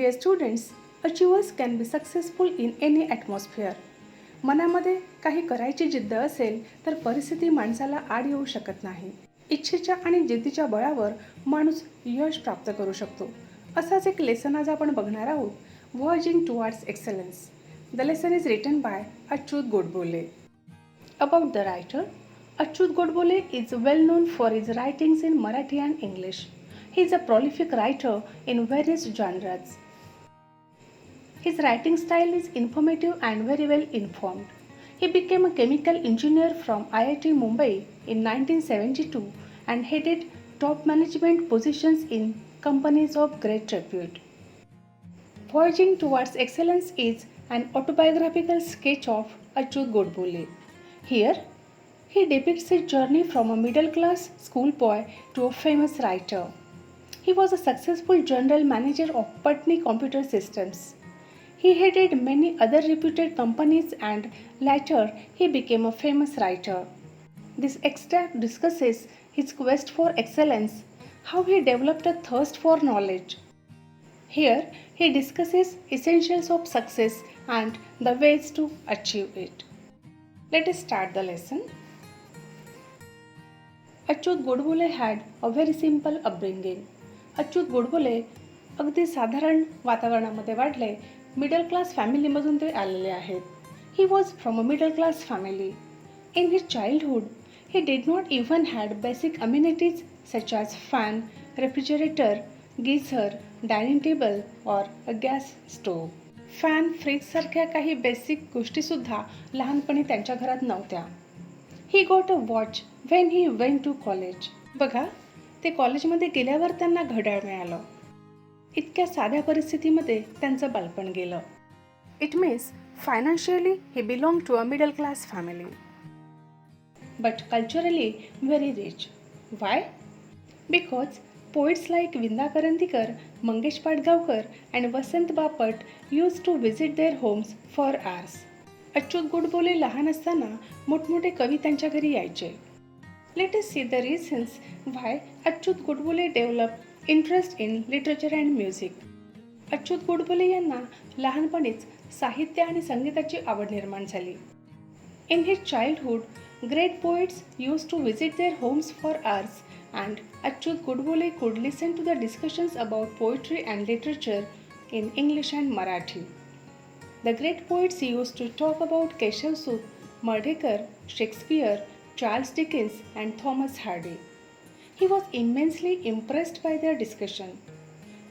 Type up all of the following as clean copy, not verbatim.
Dear students, achievers can be successful in any atmosphere. मनामध्ये काही करायची जिद्द असेल तर परिस्थिती माणसाला आड येऊ शकत नाही. इच्छेच्या आणि जिद्दीच्या बळावर माणूस यश प्राप्त करू शकतो. असाच एक लेसन आज आपण बघणार आहोत. Verging towards excellence. The lesson is written by Achyut Godbole. About the writer, Achyut Godbole is well known for his writings in Marathi and English. He is a prolific writer in various genres. His writing style is informative and very well informed. He became a chemical engineer from IIT Mumbai in 1972 and headed top management positions in companies of great repute. Voyaging Towards Excellence is an autobiographical sketch of Achyut Godbole. Here, he depicts his journey from a middle-class schoolboy to a famous writer. He was a successful general manager of Patni Computer Systems. He headed many other reputed companies and later he became a famous writer. This extract discusses his quest for excellence, how he developed a thirst for knowledge. Here, he discusses essentials of success and the ways to achieve it. Let us start the lesson. Achyut Godbole had a very simple upbringing. Achyut Godbole अगदी साधारण वातावरणामध्ये वाढले. Middle class फॅमिलीमधून ते आलेले आहेत. He was from a middle class family. In his childhood he did not even had basic amenities such as fan, refrigerator, geyser, dining table or a gas stove. Fan, फ्रीजसारख्या काही basic गोष्टीसुद्धा लहानपणी त्यांच्या घरात नव्हत्या. He got a watch when he went to college. बघा, ते कॉलेजमध्ये गेल्यावर त्यांना घड्याळ मिळालं. इतक्या साध्या परिस्थितीमध्ये त्यांचं बालपण गेलं. It means financially he belong to a middle class family but culturally very rich. Why? Because poets like Vinda Karandikar, Mangesh Padgaonkar and Vasant Bapat used to visit their homes for hours. Achyut Godbole लहान असताना मोठमोठे कवी त्यांच्या घरी यायचे. Let us see the reasons why Achyut Godbole developed interest in literature and music. Achyut Godbole यांना लहानपणीच साहित्य आणि संगीताची आवड निर्माण झाली. In his childhood, great poets used to visit their homes for hours and Achyut Godbole could listen to the discussions about poetry and literature in English and Marathi. The great poets used to talk about Keshav Sut, Mardekar, Shakespeare, Charles Dickens and Thomas Hardy. He was immensely impressed by their discussion.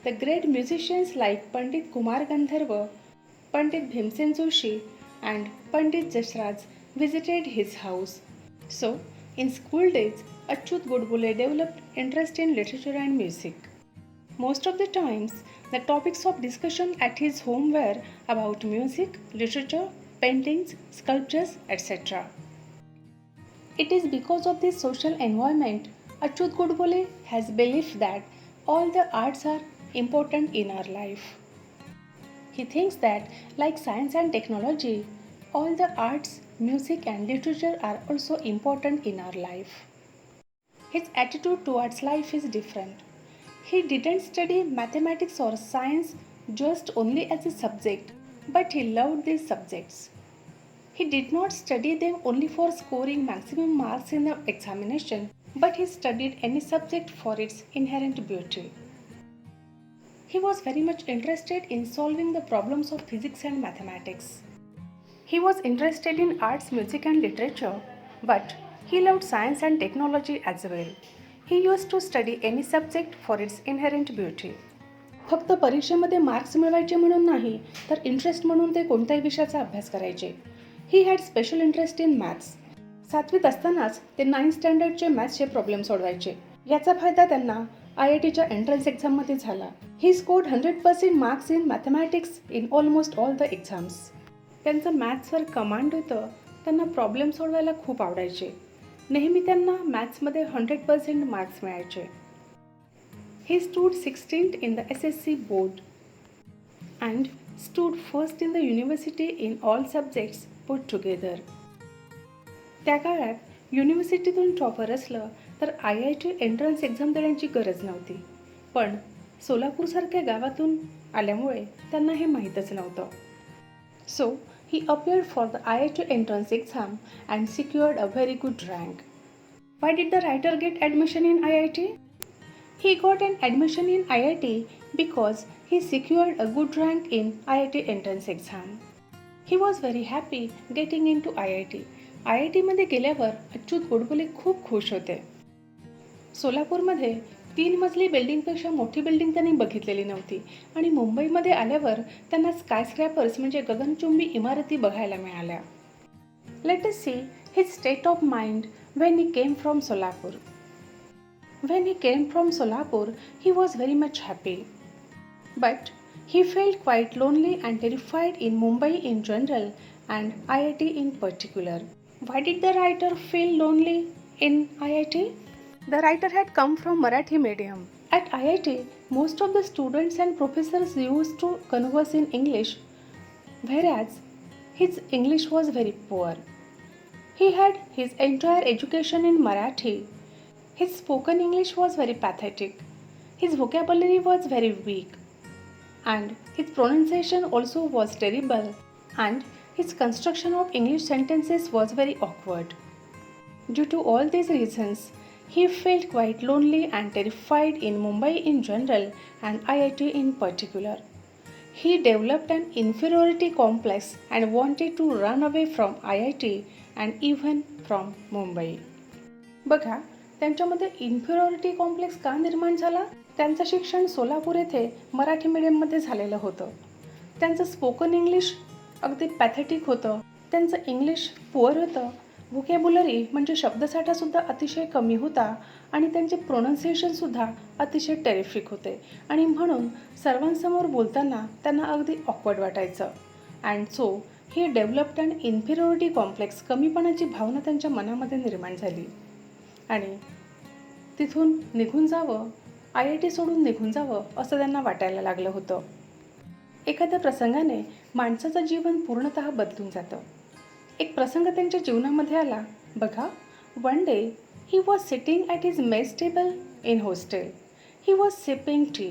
The great musicians like Pandit Kumar Gandharva, Pandit Bhimsen Joshi and Pandit Jashraj visited his house. So, in school days, Achyut Godbole developed interest in literature and music. Most of the times, the topics of discussion at his home were about music, literature, paintings, sculptures, etc. It is because of this social environment, Achyut Godbole has belief that all the arts are important in our life. He thinks that, like science and technology, all the arts, music and literature are also important in our life. His attitude towards life is different. He didn't study mathematics or science just only as a subject, but he loved these subjects. He did not study them only for scoring maximum marks in the examination, but he studied any subject for its inherent beauty. He was very much interested in solving the problems of physics and mathematics. He was interested in arts, music and literature, but he loved science and technology as well. He used to study any subject for its inherent beauty. फक्त परीक्षेमध्ये marks मिळवायचे म्हणून नाही, तर interest म्हणून ते कोणत्याही विषयाचा अभ्यास करायचे. He had special interest in maths. 7वीत असतानाच ते 9th स्टँडर्डचे मॅथ्सचे प्रॉब्लेम सोडवायचे. याचा फायदा त्यांना IITच्या एंट्रन्स एक्झाममध्ये झाला. He scored 100% marks in mathematics in almost all the exams. त्यांचं मॅथ्सवर कमांड होतं. त्यांना प्रॉब्लेम सोडवायला खूप आवडायचे. नेहमी त्यांना मॅथ्समध्ये 100% मार्क्स मिळायचे. He stood 16th in the SSC board and stood first in the university in all subjects put together. त्या काळात युनिव्हर्सिटीतून टॉपर असलं तर IIT एंट्रन्स एक्झाम देण्याची गरज नव्हती. पण सोलापूरसारख्या गावातून आल्यामुळे त्यांना हे माहीतच नव्हतं. सो he appeared for the IIT entrance exam and secured a very good rank. Why did the writer get admission in IIT? He got an admission in IIT because he secured a good rank in IIT entrance exam. He was very happy getting into IIT. IIT मध्ये गेल्यावर अच्युत गोडबोले खूप खुश होते. सोलापूरमध्ये 3 मजली बिल्डिंगपेक्षा मोठी building त्यांनी बघितलेली नव्हती आणि मुंबईमध्ये आल्यावर त्यांना स्कायस्क्रॅपर्स म्हणजे गगनचुंबी इमारती बघायला मिळाल्या. Let us see his state of mind when he came from Solapur. When he came from Solapur, he was very much happy. But he felt quite lonely and terrified in Mumbai in general and IIT in particular. Why did the writer feel lonely in IIT? The writer had come from Marathi medium. At IIT, most of the students and professors used to converse in English, whereas his English was very poor. He had his entire education in Marathi. His spoken English was very pathetic. His vocabulary was very weak. And his pronunciation also was terrible. And his construction of English sentences was very awkward. Due to all these reasons, he felt quite lonely and terrified in Mumbai in general and IIT in particular. He developed an inferiority complex and wanted to run away from IIT and even from Mumbai. बघा, त्यांच्यामध्ये inferiority complex का निर्माण झाला? त्यांचं शिक्षण सोलापूर येथे मराठी मीडियममध्ये झालेलं होतं. त्यांचं स्पोकन इंग्लिश अगदी पॅथेटिक होतं. त्यांचं इंग्लिश पुअर होतं. व्होकॅब्युलरी म्हणजे शब्दसाठासुद्धा अतिशय कमी होता आणि त्यांचे प्रोनाऊन्सिएशनसुद्धा अतिशय टेरिफिक होते आणि म्हणून सर्वांसमोर बोलताना त्यांना अगदी ऑकवर्ड वाटायचं. And so he developed and inferiority complex, कमीपणाची भावना त्यांच्या मनामध्ये निर्माण झाली आणि तिथून निघून जावं, IIT सोडून निघून जावं असं त्यांना वाटायला लागलं होतं. एखाद्या प्रसंगाने माणसाचं जीवन पूर्णतः बदलून जातं. एक प्रसंग त्यांच्या जीवनामध्ये आला. बघा, one day he was sitting at his mess table in hostel. He was sipping T.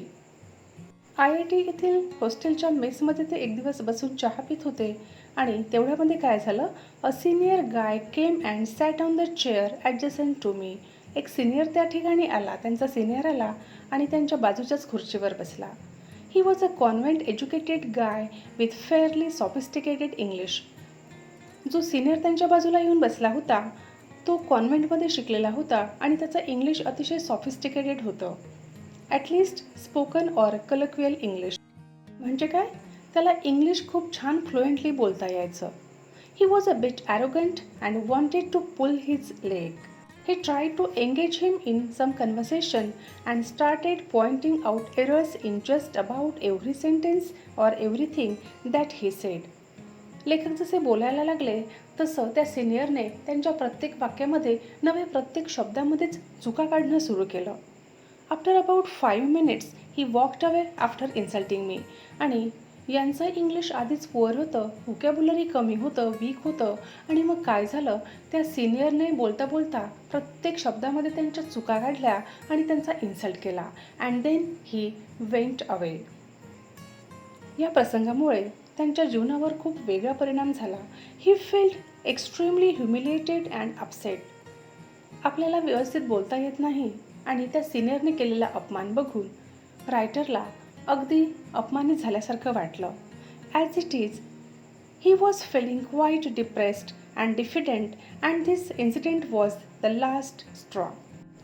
IIT येथील हॉस्टेलच्या मेसमध्ये ते एक दिवस बसून चहा पित होते आणि तेवढ्यामध्ये काय झालं, a senior guy came and sat on the chair adjacent to me. एक सिनियर त्या ठिकाणी आला, त्यांचा सिनियर आला आणि त्यांच्या बाजूच्याच खुर्चीवर बसला. ही was a convent educated guy with fairly sophisticated English. जो सिनियर त्यांच्या बाजूला येऊन बसला होता तो कॉन्व्हेंटमध्ये शिकलेला होता आणि त्याचं इंग्लिश अतिशय सॉफिस्टिकेटेड होतं. At least spoken or colloquial English. म्हणजे काय, त्याला इंग्लिश खूप छान फ्लुएंटली बोलता यायचं. He was a bit arrogant and wanted to pull his leg. He tried to engage him in some conversation and started pointing out errors in just about every sentence or everything that he said. लेखक जसे बोलायला लागले तसं त्या सिनियरने त्यांच्या प्रत्येक वाक्यामध्ये नव्हे प्रत्येक शब्दामध्येच चुका काढणं सुरू केलं. After about 5 minutes he walked away after insulting me. आणि यांचं इंग्लिश आधीच पुअर होतं, व्होकॅब्युलरी कमी होतं, वीक होतं आणि मग काय झालं, त्या सिनियरने बोलता बोलता प्रत्येक शब्दामध्ये त्यांच्या चुका काढल्या आणि त्यांचा इन्सल्ट केला. And then he went away. या प्रसंगामुळे त्यांच्या जीवनावर खूप वेगळा परिणाम झाला. He felt extremely humiliated and upset. आपल्याला व्यवस्थित बोलता येत नाही आणि त्या सिनियरने केलेला अपमान बघून रायटरला अगदी अपमानित झाल्यासारखं वाटलं. As it is he was feeling quite depressed and diffident and this incident was the last straw.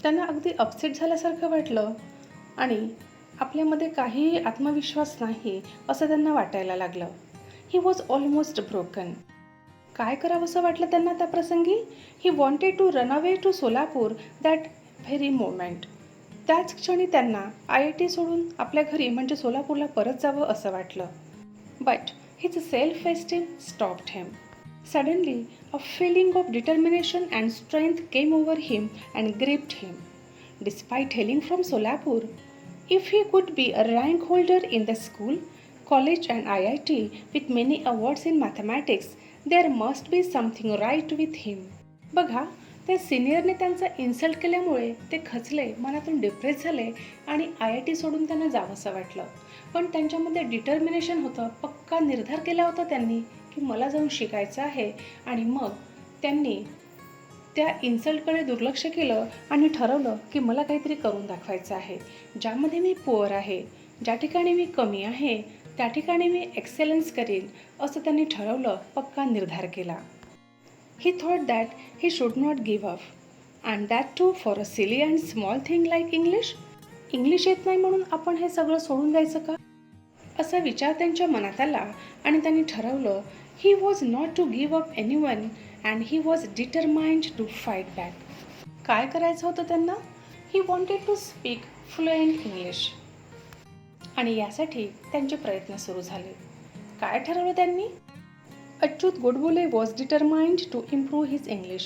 त्यांना अगदी अपसेट झाल्यासारखं वाटलं आणि आपल्यामध्ये काहीही आत्मविश्वास नाही असं त्यांना वाटायला लागलं. He was almost broken. काय करावंसं वाटलं त्यांना त्या प्रसंगी. He wanted to run away to Solapur that very moment. त्याच क्षणी त्यांना IIT सोडून आपल्या घरी म्हणजे सोलापूरला परत जावं असं वाटलं. But his self esteem stopped him. Suddenly a feeling of determination and strength came over him and gripped him. Despite hailing from Solapur, if he could be a rank holder in the school, college and IIT with many awards in mathematics, there must be something right with him. बघा, त्या सिनियरने त्यांचा insult केल्यामुळे ते खचले, मनातून depress झाले आणि IIT सोडून त्यांना जावंसं वाटलं. पण त्यांच्यामध्ये डिटर्मिनेशन होतं, पक्का निर्धार केला होता त्यांनी की मला जाऊन शिकायचं आहे. आणि मग त्यांनी त्या इन्सल्टकडे दुर्लक्ष केलं आणि ठरवलं की मला काहीतरी करून दाखवायचं आहे. ज्यामध्ये मी पुअर आहे, ज्या ठिकाणी मी कमी आहे, त्या ठिकाणी मी एक्सेलन्स करीन, असं त्यांनी ठरवलं, पक्का निर्धार केला. He thought that he should not give up, and that too for a silly and small thing like English. English येत नाही म्हणून आपण हे सगळं सोडून द्यायचं का? असा विचार त्यांच्या मनात आला आणि त्यांनी ठरवलं, he was not to give up anyone and he was determined to fight back. काय करायचं होतं त्यांना? He wanted to speak fluent English. आणि यासाठी त्यांचे प्रयत्न सुरू झाले. काय ठरवलं त्यांनी? Achyut Godbole was determined to improve his English.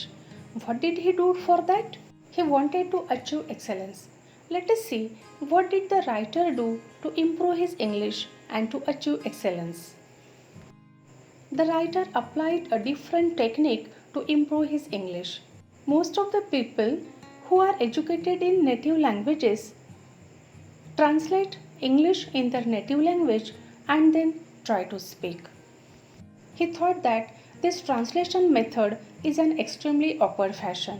What did he do for that? He wanted to achieve excellence. Let us see what did the writer do to improve his English and to achieve excellence. The writer applied a different technique to improve his English. Most of the people who are educated in native languages translate English in their native language and then try to speak. He thought that this translation method is an extremely awkward fashion.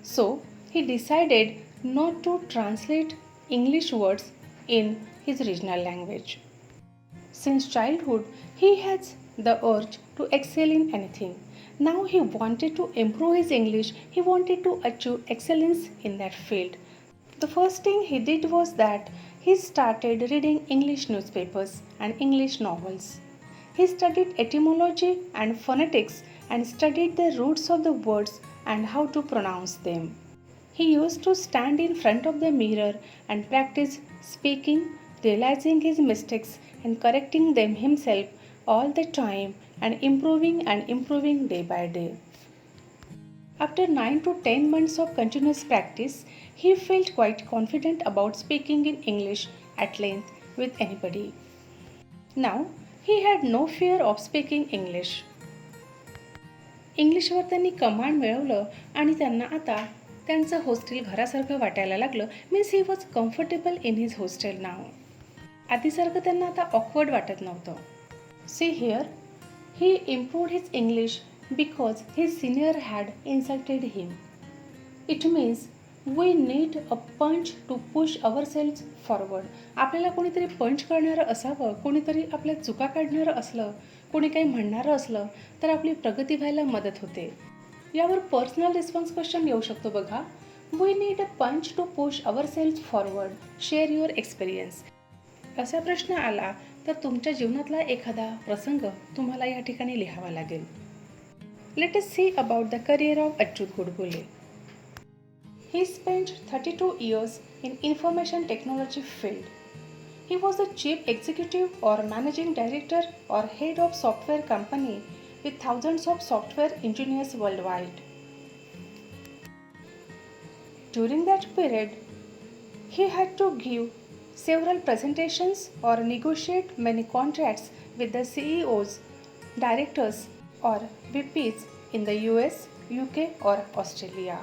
So, he decided not to translate English words in his regional language. Since childhood, he has the urge to excel in anything. Now he wanted to improve his English. He wanted to achieve excellence in that field. The first thing he did was that he started reading English newspapers and English novels. He studied etymology and phonetics and studied the roots of the words and how to pronounce them. He used to stand in front of the mirror and practice speaking, realizing his mistakes and correcting them himself all the time and improving day by day. After 9 to 10 months of continuous practice, he felt quite confident about speaking in English at length with anybody. Now, he had no fear of speaking English. इंग्लिशवर त्यांनी command मिळवलं आणि त्यांना आता त्यांचं hostel घरासारखं वाटायला लागलं. Means he was comfortable in his hostel now. आधीसारखं त्यांना आता ऑकवर्ड वाटत नव्हतं. See here, he improved his English because his senior had insulted him. It means we need a punch to push our sales forward. आपल्याला कोणीतरी पंच करणारं असावं, कोणीतरी आपल्या चुका काढणारं असलं, कोणी काही म्हणणारं असलं तर आपली प्रगती व्हायला मदत होते. यावर पर्सनल रिस्पॉन्स क्वेश्चन येऊ शकतो बघा. We need a punch to push our sales forward, share your experience. असा प्रश्न आला तर तुमच्या जीवनातला एखादा प्रसंग तुम्हाला या ठिकाणी लिहावा लागेल. Let us see about the career of Achyut Godbole. He spent 32 years in information technology field. He was the chief executive or managing director or head of software company with thousands of software engineers worldwide. During that period, he had to give several presentations or negotiate many contracts with the CEOs, directors or VPs in the US, UK or Australia.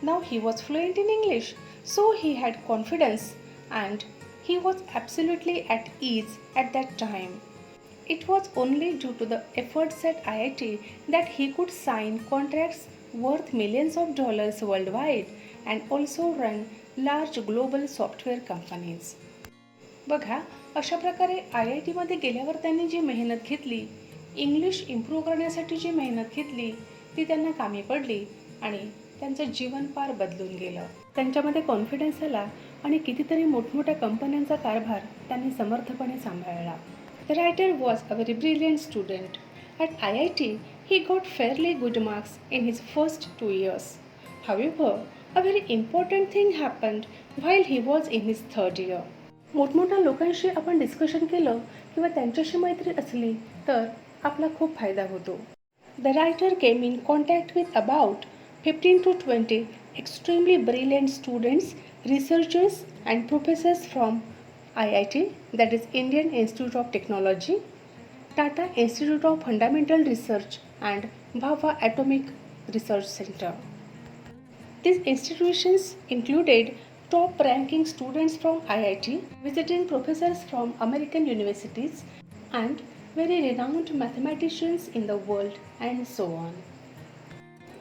Now he was fluent in English, so he had confidence and he was absolutely at ease at that time. It was only due to the efforts at IIT that he could sign contracts worth millions of dollars worldwide and also run large global software companies. बघा, अशा प्रकारे IIT मध्ये गेल्यावर त्यांनी जी मेहनत घेतली, English improve करण्यासाठी जी मेहनत घेतली, ती त्यांना कामी पडली आणि त्यांचं जीवन पार बदलून गेलं. त्यांच्यामध्ये कॉन्फिडन्स आला आणि कितीतरी मोठमोठ्या कंपन्यांचा कारभार त्यांनी समर्थपणे सांभाळला. The writer was a very brilliant student. At IIT he got fairly good marks in his first 2 years. However, a very important thing happened while he was in his 3rd year. मोठमोठ्या लोकांशी आपण discussion केलं किंवा त्यांच्याशी मैत्री असली तर आपला खूप फायदा होतो. The writer came in contact with about 15 to 20 extremely brilliant students, researchers and professors from IIT, that is Indian Institute of Technology, Tata Institute of Fundamental Research and Bhabha Atomic Research Center. These institutions included top-ranking students from IIT, visiting professors from American universities, and very renowned mathematicians in the world, and so on.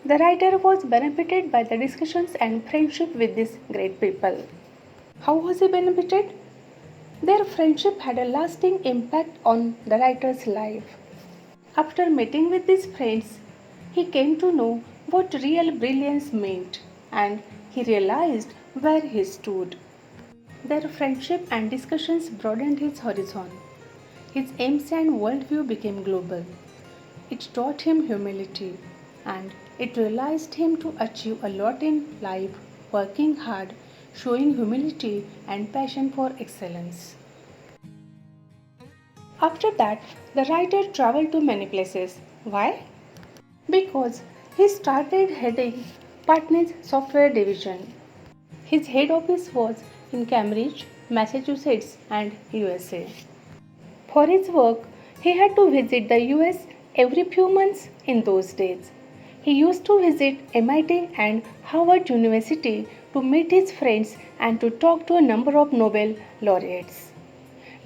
The writer was benefited by the discussions and friendship with these great people. How was he benefited? Their friendship had a lasting impact on the writer's life. After meeting with these friends, he came to know what real brilliance meant, and he realized where he stood. Their friendship and discussions broadened his horizon. His aims and worldview became global. It taught him humility, and it realized him to achieve a lot in life, working hard, showing humility and passion for excellence. After that, the writer traveled to many places. Why? Because he started heading Patna's software division. His head office was in Cambridge, Massachusetts, and USA. For his work, he had to visit the US every few months in those days. He used to visit MIT and Harvard University to meet his friends and to talk to a number of Nobel laureates.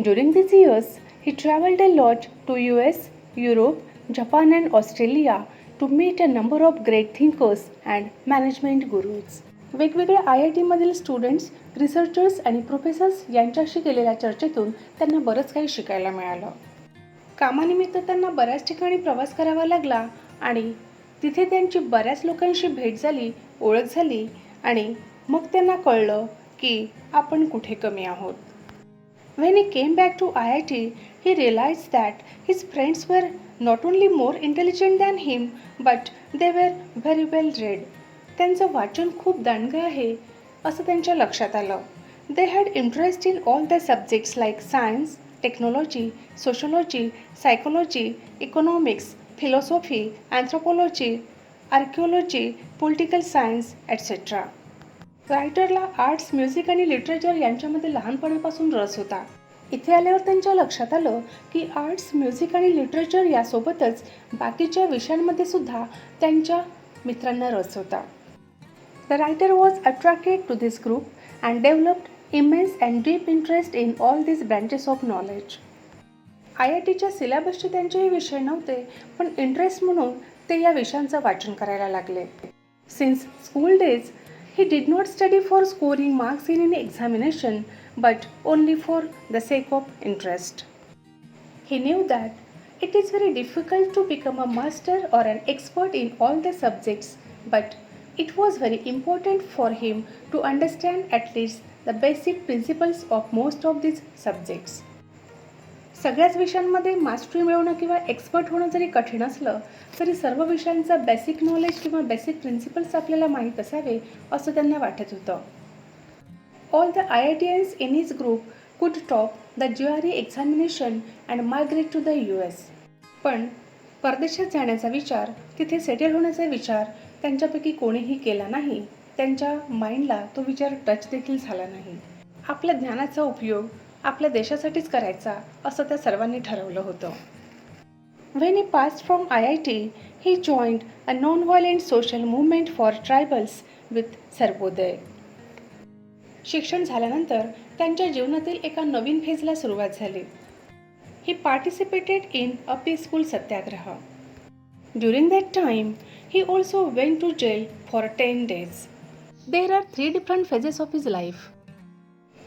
During these years, he traveled a lot to US, Europe, Japan and Australia to meet a number of great thinkers and management gurus. वेगवेगळ्या IIT-मधील students, researchers आणि professors यांच्याशी केलेल्या चर्चेतून त्यांना बरंच काही शिकायला मिळालं. कामानिमित्त त्यांना बऱ्याच ठिकाणी प्रवास करावा लागला आणि तिथे त्यांची बऱ्याच लोकांशी भेट झाली, ओळख झाली आणि मग त्यांना कळलं की आपण कुठे कमी आहोत. When he came back to IIT, he realized that his friends were not only more intelligent than him, but they were very well read. त्यांचं वाचन खूप दांडगं आहे असं त्यांच्या लक्षात आलं. They had interest in all the subjects like science, technology, sociology, psychology, economics, philosophy, anthropology, archaeology, political science, etc. रायटरला arts, music आणि लिटरेचर यांच्यामध्ये लहानपणापासून रस होता. इथे आल्यावर त्यांच्या लक्षात आलं की आर्ट्स, म्युझिक आणि लिटरेचर यासोबतच बाकीच्या विषयांमध्ये सुद्धा त्यांच्या मित्रांना रस होता. The writer was attracted to this group and developed immense and deep interest in all these branches of knowledge. IITच्या सिलेबसचे त्यांचेही विषय नव्हते, पण इंटरेस्ट म्हणून ते या विषयांचं वाचन करायला लागले. Since school days, he did not study for scoring marks in any examination, but only for the sake of interest. He knew that it is very difficult to become a master or an expert in all the subjects, but it was very important for him to understand at least the basic principles of most of these subjects. सगळ्याच विषयांमध्ये mastery मिळवणं किंवा expert होणं जरी कठीण असलं तरी सर्व विषयांचा basic knowledge किंवा बेसिक प्रिन्सिपल्स आपल्याला माहीत असावे असं त्यांना वाटत होतं. All the IITians in his group could top the GRE examination and migrate to the US. पण परदेशात जाण्याचा विचार, तिथे सेटल होण्याचा विचार त्यांच्यापैकी कोणीही केला नाही. त्यांच्या माइंडला तो विचार टच देखील झाला नाही. आपल्या ज्ञानाचा उपयोग आपल्या देशासाठीच करायचा असं त्या सर्वांनी ठरवलं होतं. When he passed from IIT, he joined a non-violent social movement for tribals with Sarvodaya. शिक्षण झाल्यानंतर त्यांच्या जीवनातील एका नवीन फेजला सुरुवात झाली. He participated in a peaceful satyagraha. During that time, he also went to jail for 10 days. There are 3 different phases of his life.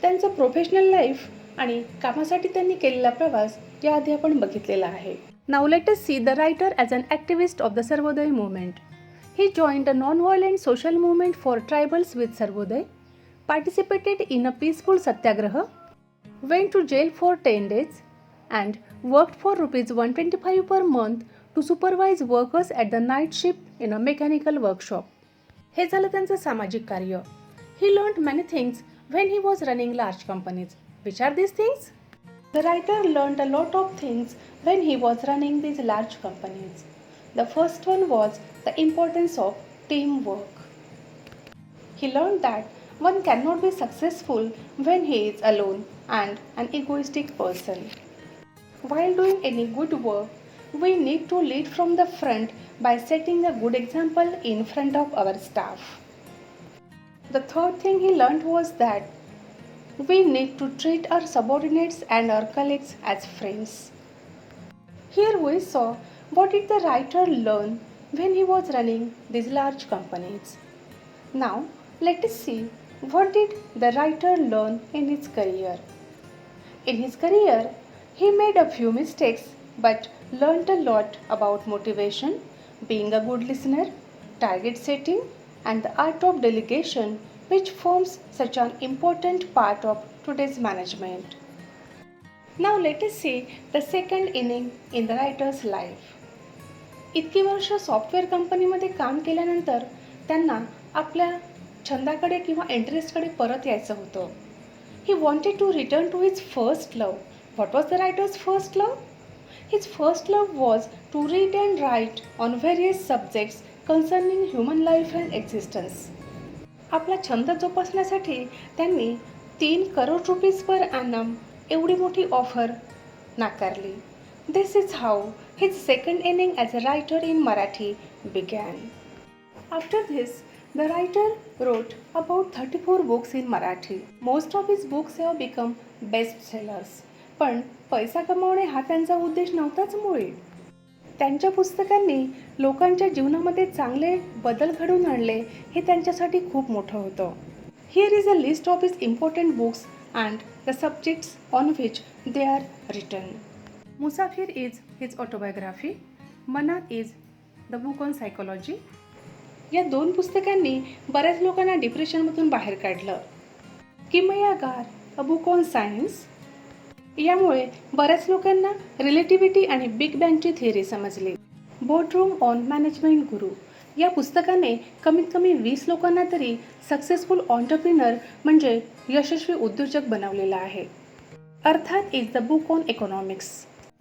त्यांचं professional life आणि कामासाठी त्यांनी केलेला प्रवास याआधी आपण बघितलेला आहे. Now let us see the writer as an activist of the Sarvodaya movement. He joined a non-violent social movement for tribals with Sarvodaya, participated in a peaceful satyagraha, went to jail for 10 days, and worked for rupees 125 per month to supervise workers at the night shift in a mechanical workshop. हे झालं त्यांचं सामाजिक कार्य. He learned many things when he was running large companies. Which are these things? The writer learned a lot of things when he was running these large companies. The first one was the importance of teamwork. He learned that one cannot be successful when he is alone and an egoistic person. While doing any good work, we need to lead from the front by setting a good example in front of our staff. The third thing he learned was that we need to treat our subordinates and our colleagues as friends. Here we saw what did the writer learn when he was running these large companies. Now let us see what did the writer learn in his career. In his career, he made a few mistakes but learned a lot about motivation, being a good listener, target setting, and the art of delegation, which forms such an important part of today's management. Now let us see the second inning in the writer's life. इतकी वर्ष software कंपनीमध्ये काम केल्यानंतर त्यांना आपल्या छंदाकडे किंवा इंटरेस्टकडे परत यायचं होतं. He wanted to return to his first love. What was the writer's first love? His first love was to read and write on various subjects concerning human life and existence. आपला छंद जोपासण्यासाठी त्यांनी 3 करोड रुपीज पर ॲनम एवढी मोठी offer नाकारली. This is how his second inning as a writer in Marathi began. After this, the writer wrote about 34 books in Marathi. Most of his books have become bestsellers. पण पैसा कमावणे हा त्यांचा उद्देश नव्हताच मुळी. त्यांच्या पुस्तकांनी लोकांच्या जीवनामध्ये चांगले बदल घडवून आणले हे त्यांच्यासाठी खूप मोठं होतं. Here is a list of his important books and the subjects on which they are written. Musafir is his autobiography. Manat is the book on psychology. या 2 पुस्तकांनी बऱ्याच लोकांना डिप्रेशनमधून बाहेर काढलं. किमयागार अ बुक ऑन सायन्स यामुळे बऱ्याच लोकांना रिलेटिव्हिटी आणि बिग बँगची थिअरी समजली. बोर्डरूम ऑन मॅनेजमेंट गुरु या पुस्तकाने कमीत कमी 20 लोकांना तरी सक्सेसफुल ऑन्टरप्रिनर म्हणजे यशस्वी उद्योजक बनवलेला आहे. Arthat is the book on economics.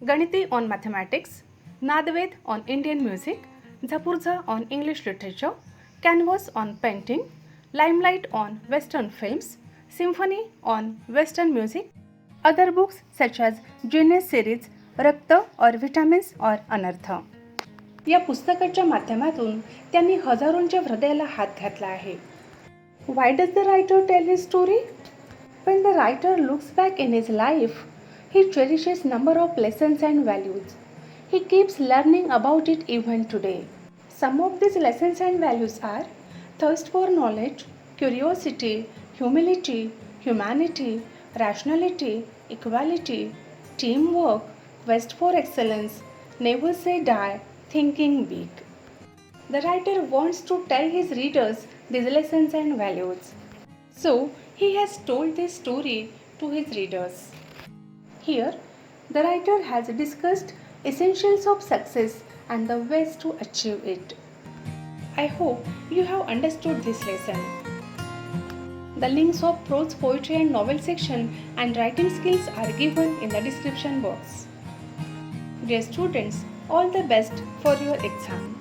Ganite on mathematics, Naadved on Indian music, Zapurza on English literature, canvas on painting, limelight on western films, symphony on western music, other books such as genius series, रक्त और vitamins और अनर्थ. या पुस्तकाच्या माध्यमातून त्यांनी हजारोंच्या हृदयाला हात घातला आहे. Why does the writer tell his story? When the writer looks back in his life, he cherishes number of lessons and values. He keeps learning about it even today. Some of these lessons and values are thirst for knowledge, curiosity, humility, humanity, rationality, equality, teamwork, quest for excellence, never say die, thinking big. The writer wants to tell his readers these lessons and values. So, he has told this story to his readers. Here, the writer has discussed essentials of success and the ways to achieve it. I hope you have understood this lesson. The links of prose, poetry and novel section and writing skills are given in the description box. Dear students, all the best for your exam.